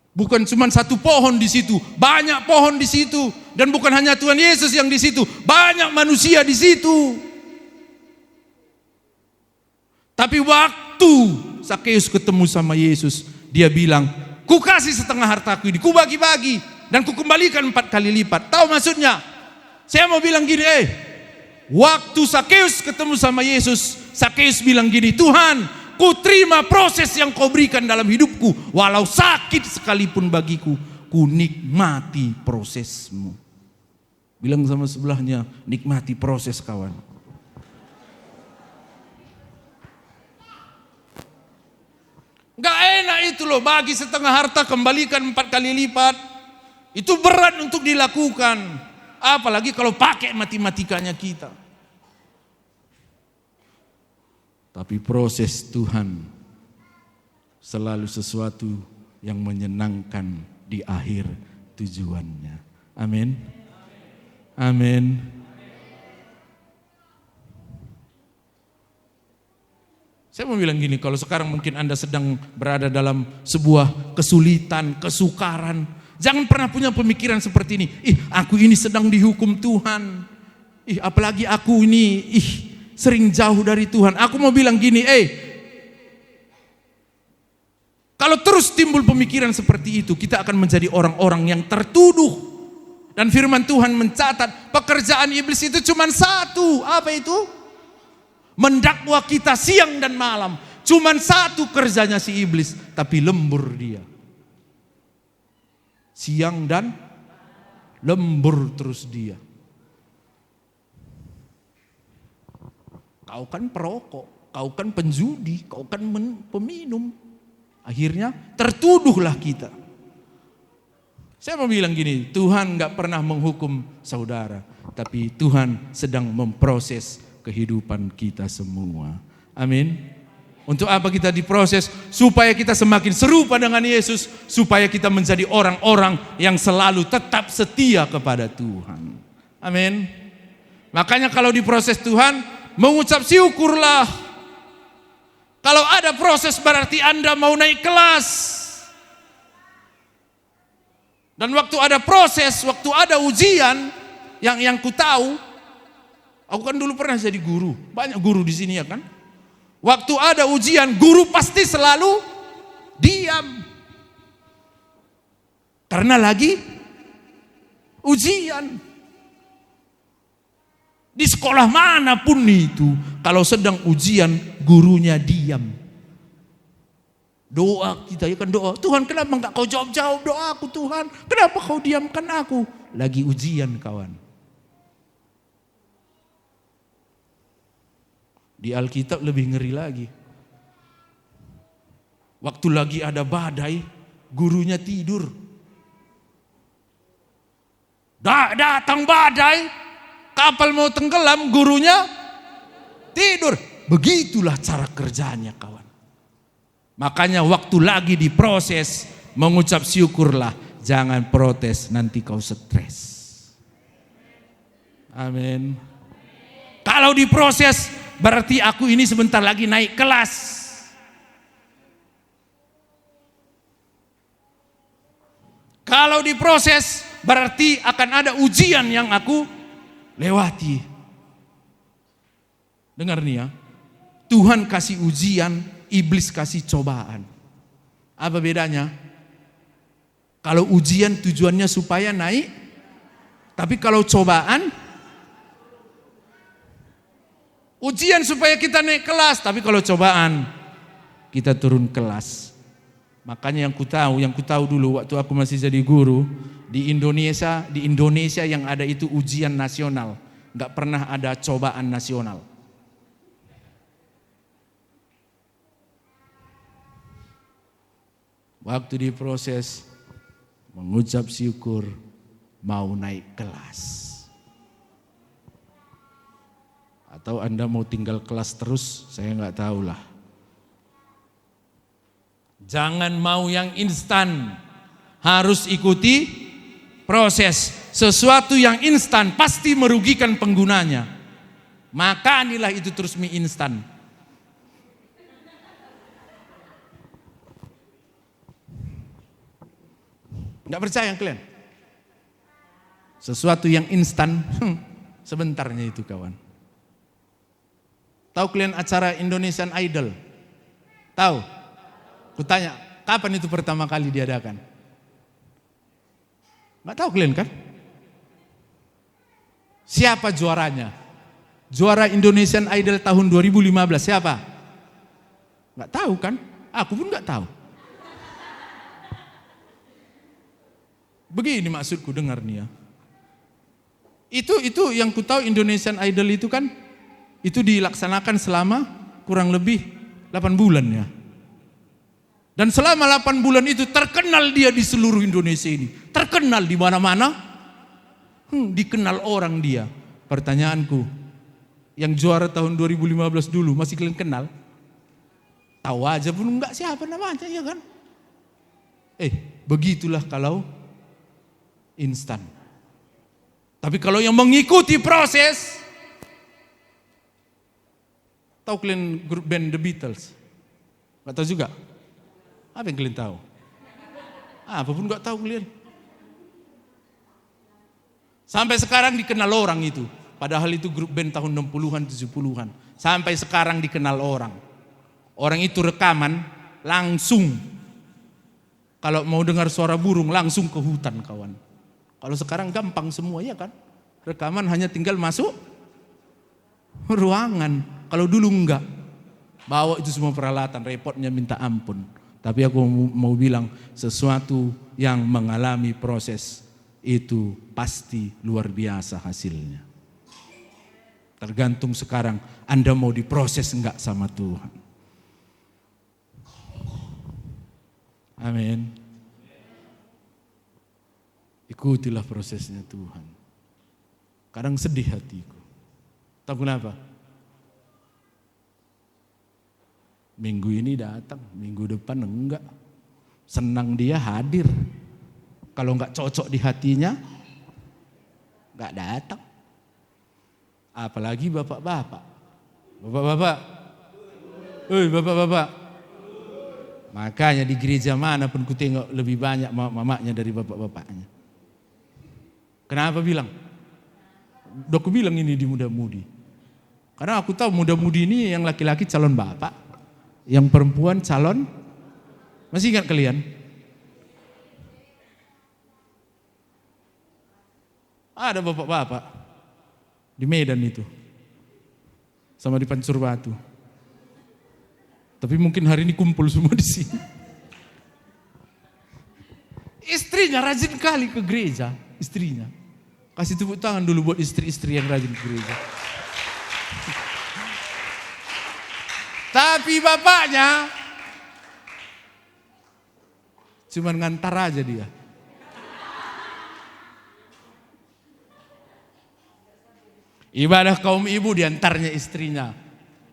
Bukan cuma satu pohon di situ, banyak pohon di situ, dan bukan hanya Tuhan Yesus yang di situ, banyak manusia di situ. Tapi waktu Sakeus ketemu sama Yesus, dia bilang, ku kasih setengah hartaku ini, ku bagi-bagi dan ku kembalikan 4 kali lipat. Tahu maksudnya? Saya mau bilang gini, waktu Sakeus ketemu sama Yesus, Sakeus bilang gini, Tuhan, ku terima proses yang kau berikan dalam hidupku, walau sakit sekalipun bagiku, ku nikmati prosesmu. Bilang sama sebelahnya, nikmati proses kawan. Gak enak itu loh, bagi setengah harta kembalikan 4 kali lipat. Itu berat untuk dilakukan, apalagi kalau pakai matematikanya kita. Tapi proses Tuhan selalu sesuatu yang menyenangkan di akhir tujuannya. Amin. Amin. Saya mau bilang gini, kalau sekarang mungkin Anda sedang berada dalam sebuah kesulitan, kesukaran, jangan pernah punya pemikiran seperti ini. Aku ini sedang dihukum Tuhan. Apalagi aku ini, sering jauh dari Tuhan. Aku mau bilang gini, kalau terus timbul pemikiran seperti itu, kita akan menjadi orang-orang yang tertuduh. Dan firman Tuhan mencatat, pekerjaan iblis itu cuma satu. Apa itu? Mendakwa kita siang dan malam. Cuma satu kerjanya si iblis, tapi lembur dia. Siang dan lembur terus dia. Kau kan perokok, kau kan penjudi, kau kan peminum. Akhirnya tertuduhlah kita. Saya mau bilang gini, Tuhan gak pernah menghukum saudara, tapi Tuhan sedang memproses kehidupan kita semua. Amin. Untuk apa kita diproses? Supaya kita semakin serupa dengan Yesus, supaya kita menjadi orang-orang yang selalu tetap setia kepada Tuhan. Amin. Makanya kalau diproses Tuhan, mengucap syukurlah. Kalau ada proses berarti Anda mau naik kelas. Dan waktu ada proses, waktu ada ujian, yang ku tahu, aku kan dulu pernah jadi guru, banyak guru di sini ya kan. Waktu ada ujian, guru pasti selalu diam. Karena lagi ujian. Di sekolah manapun itu, kalau sedang ujian, gurunya diam. Doa kita ya kan doa, Tuhan kenapa enggak kau jawab-jawab doaku Tuhan? Kenapa kau diamkan aku? Lagi ujian kawan. Di Alkitab lebih ngeri lagi. Waktu lagi ada badai, gurunya tidur. Datang badai, kapal mau tenggelam, gurunya tidur. Begitulah cara kerjanya kawan. Makanya waktu lagi diproses, mengucap syukurlah. Jangan protes, nanti kau stres. Amin. Kalau diproses berarti aku ini sebentar lagi naik kelas. Kalau diproses berarti akan ada ujian yang aku lewati. Dengar nih ya. Tuhan kasih ujian, iblis kasih cobaan. Apa bedanya? Kalau ujian tujuannya supaya naik, tapi kalau cobaan, ujian supaya kita naik kelas, tapi kalau cobaan, kita turun kelas. Makanya yang ku tahu dulu waktu aku masih jadi guru, di Indonesia yang ada itu ujian nasional, nggak pernah ada cobaan nasional. Waktu diproses, mengucap syukur, mau naik kelas. Atau Anda mau tinggal kelas terus, saya nggak tahu lah. Jangan mau yang instan, harus ikuti proses. Sesuatu yang instan pasti merugikan penggunanya. Makanilah itu terus mie instan. Nggak percaya kalian? Sesuatu yang instan, sebentarnya itu kawan. Tahu kalian acara Indonesian Idol? Tahu? Kutanya, kapan itu pertama kali diadakan? Nggak tahu kalian kan? Siapa juaranya? Juara Indonesian Idol tahun 2015 siapa? Nggak tahu kan? Aku pun nggak tahu. Begini maksudku, dengar nih ya. Itu yang ku tahu Indonesian Idol itu kan, itu dilaksanakan selama kurang lebih 8 bulan ya. Dan selama 8 bulan itu terkenal dia di seluruh Indonesia ini. Terkenal di mana-mana. Dikenal orang dia. Pertanyaanku, yang juara tahun 2015 dulu masih kalian kenal? Tahu aja pun enggak siapa namanya ya kan? Begitulah kalau instan. Tapi kalau yang mengikuti proses, tahu kalian grup band The Beatles? Gak tahu juga? Apa yang kalian tahu? Apapun gak tahu kalian. Sampai sekarang dikenal orang itu. Padahal itu grup band tahun 60-an, 70-an. Sampai sekarang dikenal orang. Orang itu rekaman langsung. Kalau mau dengar suara burung langsung ke hutan kawan. Kalau sekarang gampang semua ya kan. Rekaman hanya tinggal masuk ruangan. Kalau dulu enggak. Bawa itu semua peralatan, repotnya minta ampun. Tapi aku mau bilang sesuatu yang mengalami proses itu pasti luar biasa hasilnya. Tergantung sekarang Anda mau diproses enggak sama Tuhan. Amin. Ikutilah prosesnya Tuhan. Kadang sedih hatiku. Tahu kenapa? Minggu ini datang, minggu depan enggak. Senang dia hadir. Kalau enggak cocok di hatinya, enggak datang. Apalagi bapak-bapak. Bapak-bapak. Bapak-bapak. Makanya di gereja manapun ku tengok lebih banyak mamanya dari bapak-bapaknya. Kenapa bilang? Udah aku bilang ini di muda-mudi. Karena aku tahu muda-mudi ini yang laki-laki calon bapak. Yang perempuan calon, masih ingat kalian? Ada bapak-bapak di Medan itu. Sama di Pancur Batu. Tapi mungkin hari ini kumpul semua di sini. Istrinya rajin kali ke gereja, istrinya. Kasih tepuk tangan dulu buat istri-istri yang rajin ke gereja. Tapi bapaknya cuman ngantar aja dia. Ibadah kaum ibu diantarnya istrinya.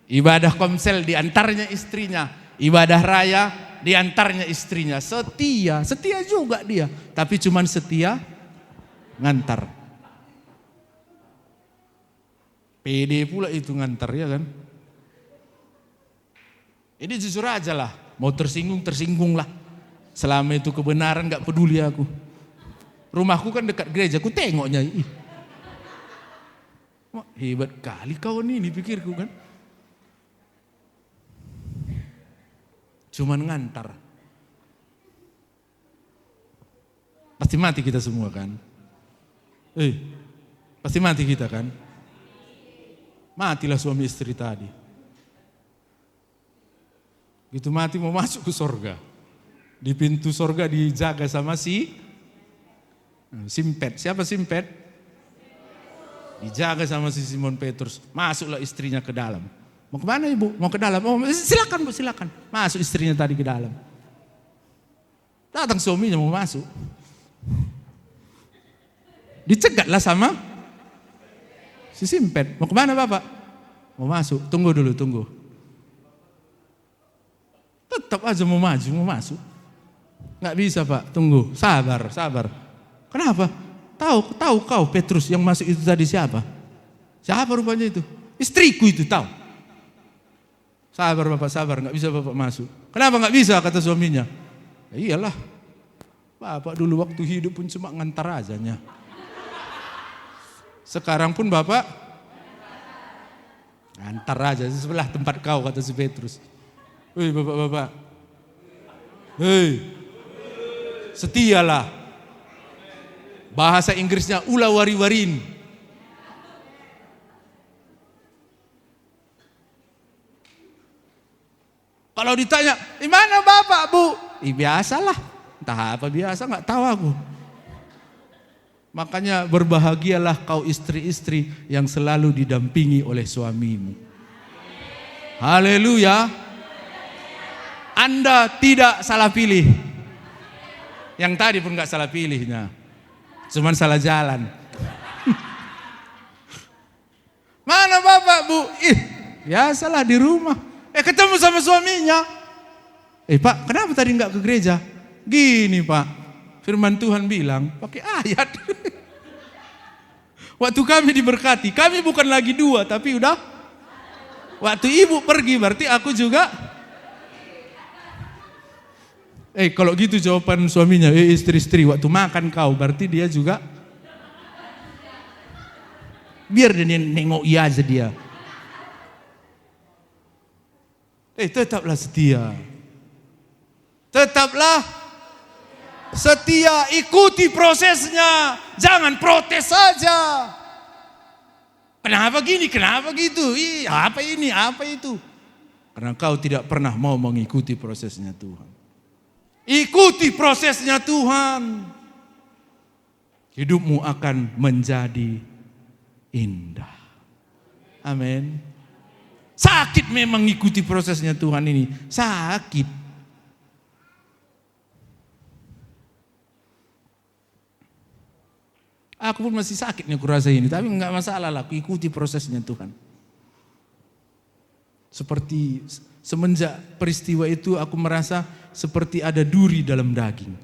Ibadah komsel diantarnya istrinya. Ibadah raya diantarnya istrinya. Setia juga dia. Tapi cuman setia ngantar. Pede pula itu ngantar ya kan. Ini jujur aja lah, mau tersinggung lah. Selama itu kebenaran gak peduli aku. Rumahku kan dekat gereja, aku tengoknya. Wah, hebat kali kau ini pikirku kan. Cuman ngantar. Pasti mati kita semua kan. Pasti mati kita kan. Matilah suami istri tadi. Gitu mati mau masuk ke sorga. Di pintu sorga dijaga sama si Simpet. Siapa Simpet? Dijaga sama si Simon Petrus. Masuklah istrinya ke dalam. Mau kemana ibu? Mau ke dalam? Oh silakan bu, silakan. Masuk istrinya tadi ke dalam. Datang suaminya mau masuk. Dicegatlah sama si Simpet. Mau kemana bapak? Mau masuk. Tunggu dulu, tunggu. Tetap aja mau maju, mau masuk. Nggak bisa pak, tunggu. Sabar. Kenapa? Tahu kau Petrus yang masuk itu tadi siapa? Siapa rupanya itu? Istriku itu tahu. Sabar bapak, sabar. Nggak bisa bapak masuk. Kenapa nggak bisa kata suaminya? Ya iyalah. Bapak dulu waktu hidup pun cuma ngantar ajanya. Sekarang pun bapak ngantar aja di sebelah tempat kau kata si Petrus. Hei bapak-bapak. Hei. Setialah. Bahasa Inggrisnya ula wari-warin. Kalau ditanya, di mana bapak bu? Biasalah. Entah apa biasa nggak tahu aku. Makanya berbahagialah kau istri-istri yang selalu didampingi oleh suamimu. Haleluya. Anda tidak salah pilih. Yang tadi pun gak salah pilihnya. Cuman salah jalan. Mana bapak bu? Biasalah di rumah. Ketemu sama suaminya. Pak kenapa tadi gak ke gereja? Gini pak. Firman Tuhan bilang pakai ayat. Waktu kami diberkati, kami bukan lagi dua tapi udah. Waktu ibu pergi berarti aku juga. Kalau gitu jawaban suaminya, istri-istri waktu makan kau berarti dia juga. Biar dia nengok iya aja dia. Tetaplah setia. Tetaplah setia, ikuti prosesnya. Jangan protes saja. Kenapa gini, kenapa gitu? Apa ini, apa itu? Karena kau tidak pernah mau mengikuti prosesnya Tuhan. Ikuti prosesnya Tuhan. Hidupmu akan menjadi indah. Amin. Sakit memang ikuti prosesnya Tuhan ini. Sakit. Aku pun masih sakit nih aku rasa ini. Tapi enggak masalah lah. Aku ikuti prosesnya Tuhan. Seperti semenjak peristiwa itu aku merasa seperti ada duri dalam daging.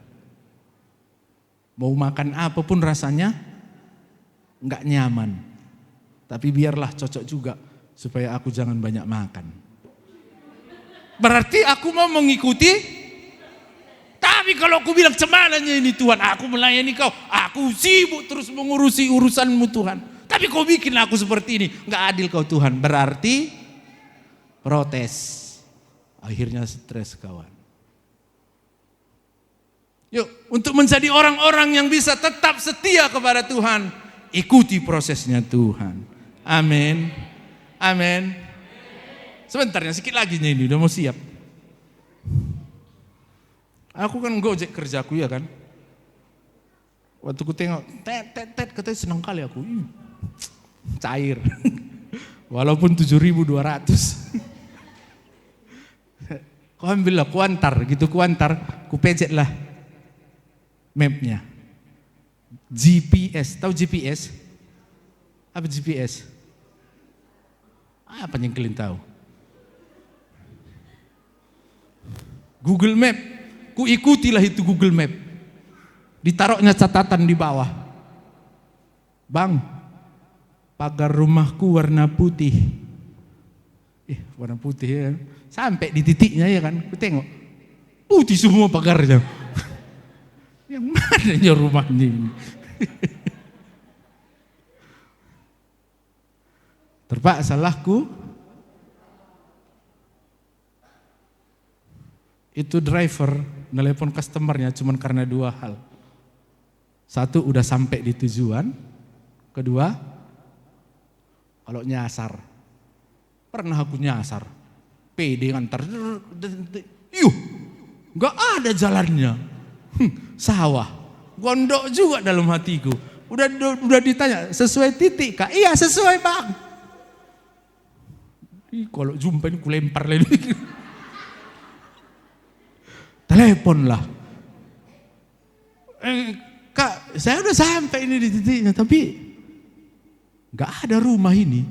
Mau makan apapun rasanya enggak nyaman. Tapi biarlah cocok juga supaya aku jangan banyak makan. Berarti aku mau mengikuti. Tapi kalau aku bilang cemananya ini Tuhan, aku melayani kau. Aku sibuk terus mengurusi urusanmu Tuhan. Tapi kau bikin aku seperti ini. Enggak adil kau Tuhan. Berarti protes. Akhirnya stres kawan. Yuk, untuk menjadi orang-orang yang bisa tetap setia kepada Tuhan, ikuti prosesnya Tuhan. Amin. Amin. Sebentar ya, sedikit lagi nih, udah mau siap. Aku kan gojek kerjaku ya kan. Waktu ku tengok, tet, katanya senang kali aku. Cair. Walaupun 7.200. Ku ambil lah, ku antar, ku pencet lah mapnya. GPS, tahu GPS? Apa GPS? Apa yang kalian tahu? Google Map, ku ikutilah itu Google Map. Ditaruhnya catatan di bawah. Bang, pagar rumahku warna putih. Warna putih ya. Sampai di titiknya ya kan, aku tengok putih semua pagarnya. Yang mana rumah ini? Terpaksa salahku. Itu driver nelpon customernya cuma karena dua hal. Satu, udah sampai di tujuan. Kedua, kalau nyasar. Pernah aku nyasar. PD ngantar. Gak ada jalannya. Sawah. Gondok juga dalam hatiku. Udah ditanya, sesuai titik kak? Iya sesuai bang. Kalau jumpa ini kulempar lagi. Telepon lah. Kak, saya udah sampai ini di titiknya, tapi gak ada rumah ini.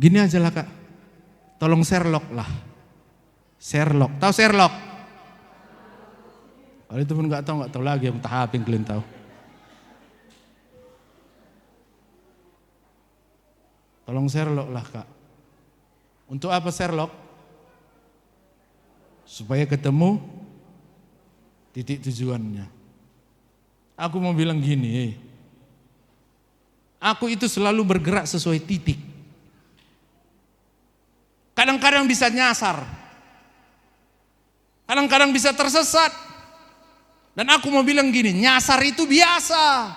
Gini aja lah kak, tolong Sherlock lah. Sherlock, tahu Sherlock? Kalau itu pun gak tahu lagi, yang tahap yang kalian tahu. Tolong Sherlock lah kak. Untuk apa Sherlock? Supaya ketemu titik tujuannya. Aku mau bilang gini, aku itu selalu bergerak sesuai titik. Kadang-kadang bisa nyasar, kadang-kadang bisa tersesat. Dan aku mau bilang gini, nyasar itu biasa.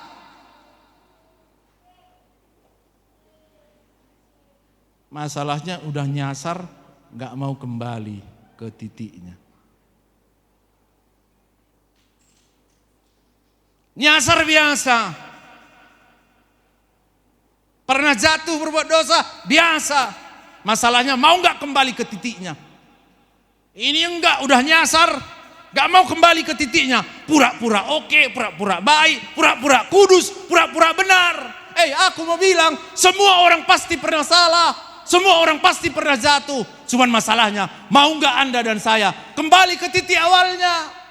Masalahnya udah nyasar, gak mau kembali ke titiknya. Nyasar biasa. Pernah jatuh berbuat dosa, biasa. Masalahnya mau gak kembali ke titiknya. Ini enggak, udah nyasar, gak mau kembali ke titiknya. Pura-pura oke, pura-pura baik, pura-pura kudus, pura-pura benar. Aku mau bilang, semua orang pasti pernah salah. Semua orang pasti pernah jatuh. Cuman masalahnya, mau gak Anda dan saya kembali ke titik awalnya?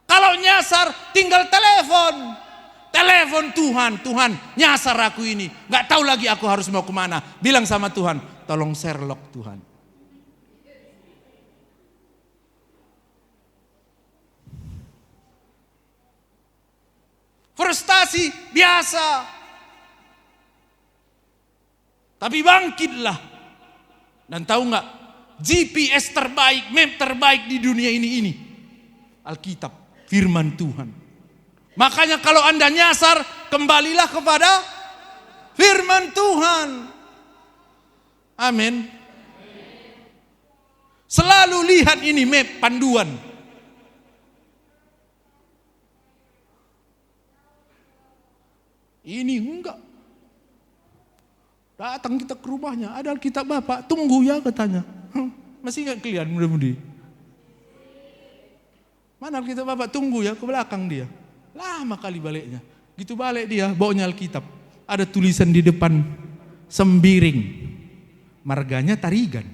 Kalau nyasar, tinggal telepon. Telepon Tuhan, nyasar aku ini. Gak tahu lagi aku harus mau kemana. Bilang sama Tuhan, tolong Sherlock Tuhan. Frustasi biasa. Tapi bangkitlah. Dan tahu gak, GPS terbaik, map terbaik di dunia ini. Alkitab, firman Tuhan. Makanya kalau Anda nyasar, kembalilah kepada firman Tuhan. Amin. Selalu lihat ini map, panduan. Ini enggak. Datang kita ke rumahnya, ada Alkitab Bapak, tunggu ya katanya. Masih enggak kelihatan mudah-mudi. Mana Alkitab Bapak, tunggu ya, ke belakang dia. Lama kali baliknya. Gitu balik dia, bawanya Alkitab. Ada tulisan di depan, sembiring. Marganya Tarigan.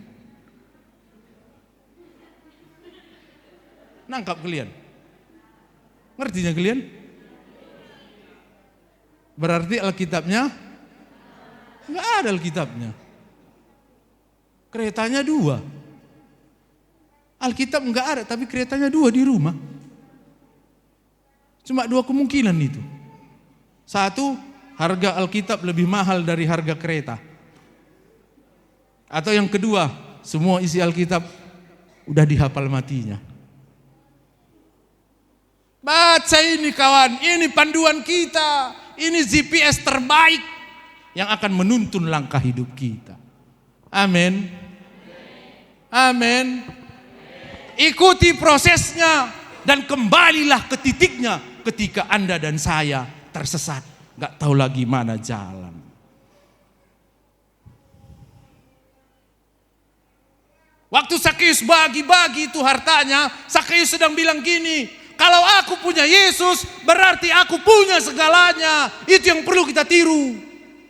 Nangkap kalian? Ngertinya kalian? Berarti Alkitabnya enggak ada Alkitabnya. Keretanya 2. Alkitab enggak ada, tapi keretanya 2 di rumah. Cuma 2 kemungkinan itu. Satu, harga Alkitab lebih mahal dari harga kereta. Atau yang kedua, semua isi Alkitab udah dihafal matinya. Baca ini kawan, ini panduan kita. Ini GPS terbaik yang akan menuntun langkah hidup kita. Amin. Amin. Ikuti prosesnya dan kembalilah ke titiknya ketika Anda dan saya tersesat. Gak tahu lagi mana jalan. Waktu Zakheus bagi-bagi itu hartanya, Zakheus sedang bilang gini, kalau aku punya Yesus, berarti aku punya segalanya. Itu yang perlu kita tiru.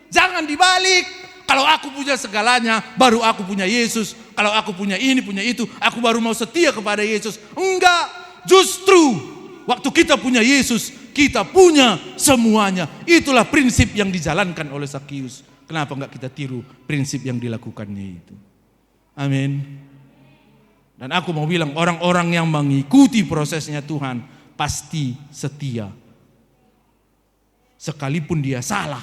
Jangan dibalik. Kalau aku punya segalanya, baru aku punya Yesus. Kalau aku punya ini, punya itu, aku baru mau setia kepada Yesus. Enggak. Justru, waktu kita punya Yesus, kita punya semuanya. Itulah prinsip yang dijalankan oleh Zakius. Kenapa enggak kita tiru prinsip yang dilakukannya itu? Amin. Dan aku mau bilang, orang-orang yang mengikuti prosesnya Tuhan pasti setia. Sekalipun dia salah,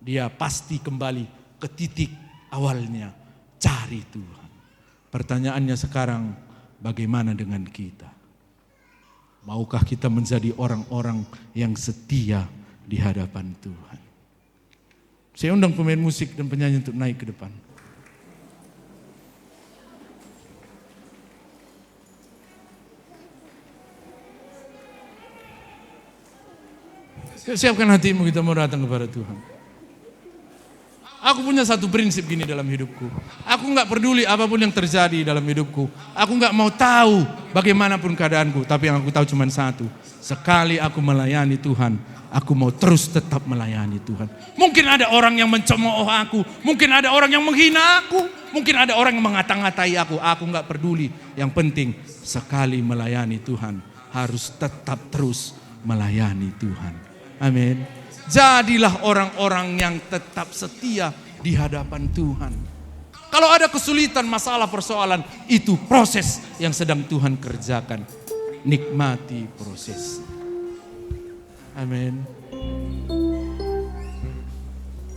dia pasti kembali ke titik awalnya, cari Tuhan. Pertanyaannya sekarang, bagaimana dengan kita? Maukah kita menjadi orang-orang yang setia di hadapan Tuhan? Saya undang pemain musik dan penyanyi untuk naik ke depan. Siapkan hatimu, kita mau datang kepada Tuhan. Aku punya satu prinsip gini dalam hidupku. Aku gak peduli apapun yang terjadi dalam hidupku. Aku gak mau tahu bagaimanapun keadaanku. Tapi yang aku tahu cuma satu. Sekali aku melayani Tuhan, aku mau terus tetap melayani Tuhan. Mungkin ada orang yang mencemooh aku. Mungkin ada orang yang menghina aku. Mungkin ada orang yang mengata-ngatai aku. Aku gak peduli. Yang penting sekali melayani Tuhan, harus tetap terus melayani Tuhan. Amin. Jadilah orang-orang yang tetap setia di hadapan Tuhan. Kalau ada kesulitan, masalah, persoalan, itu proses yang sedang Tuhan kerjakan. Nikmati proses. Amin.